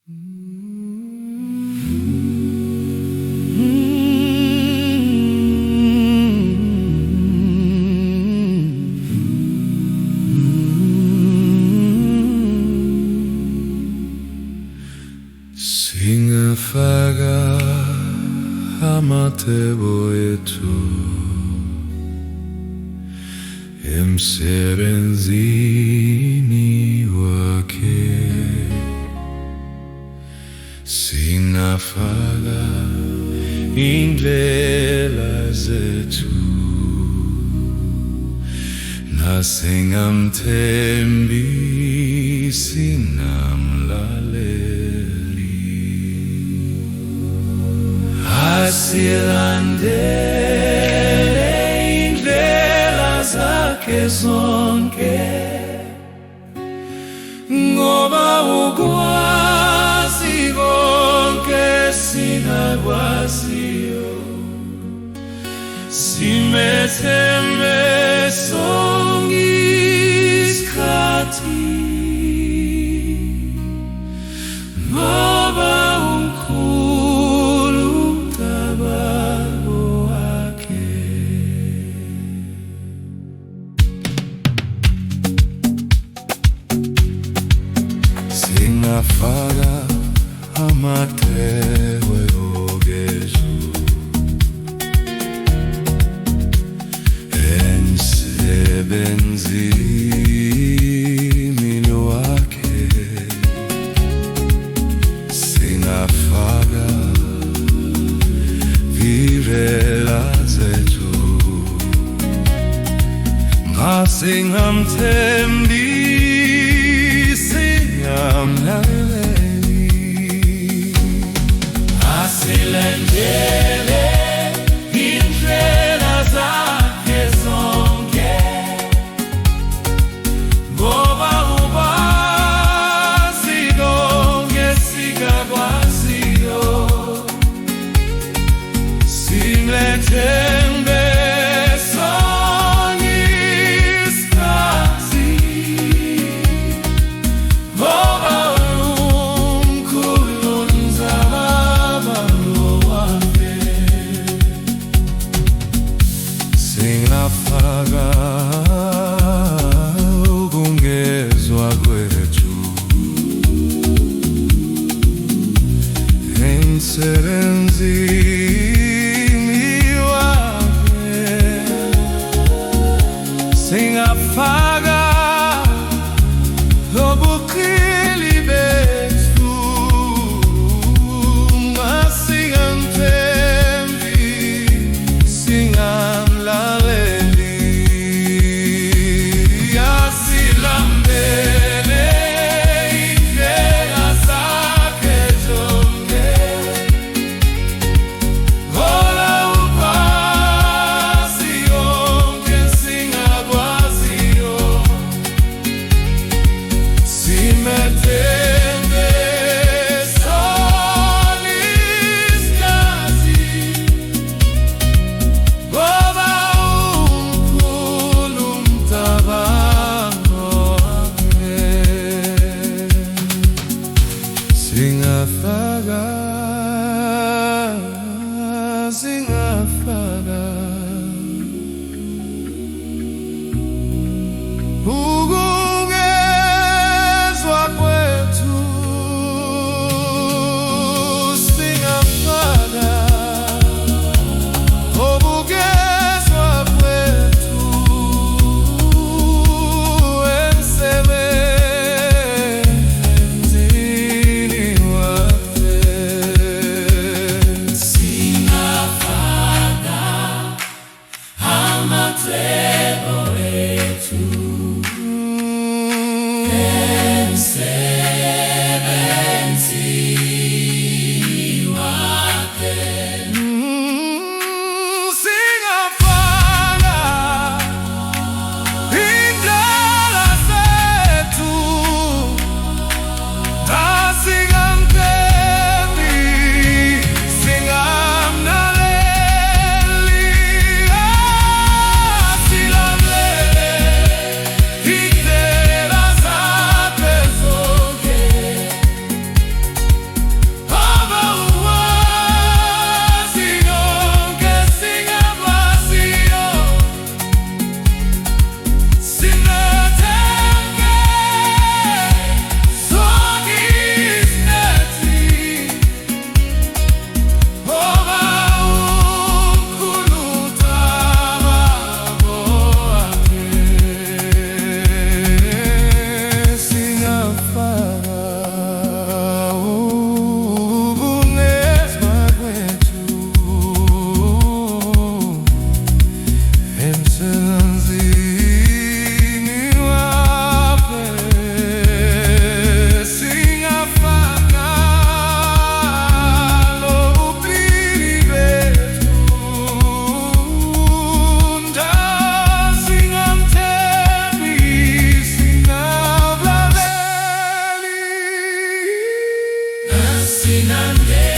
Singafaka Amacebo Ethu emsebenzini wakhe, singafaka indlela zethu nasingamthembi sinamlaleli, asilandele indlela zakhe zonke ngoba ukwazi konke singakwaziyo, simethembe sonke isikhathi ngoba umkhulu umcabango wakhe. Singafaka amathewe ogezu emsebenzini wakhe, singafaka vivela zethu masingamthembi singamlaleli, asilandele indlela zakhe zonke ngoba ukwazi konke singakwaziyo, simethembe sonke isikhathi ngoba umkhulu umcabango wakhe. Singafaka ukungezwa kwethu emsebenzini wakhe, singafaka ubuqili bethu masingamthembi singamlaleli, asilandele indlela zakhe zonke ngoba ukwazi konke singakwaziyo, simethembe sonke isikhathi ngoba umkhulu umcabango wakhe. Singafaka ukungezwa kwethu, singafaka ukungezwa kwethu emsebenzini wakhe, sinande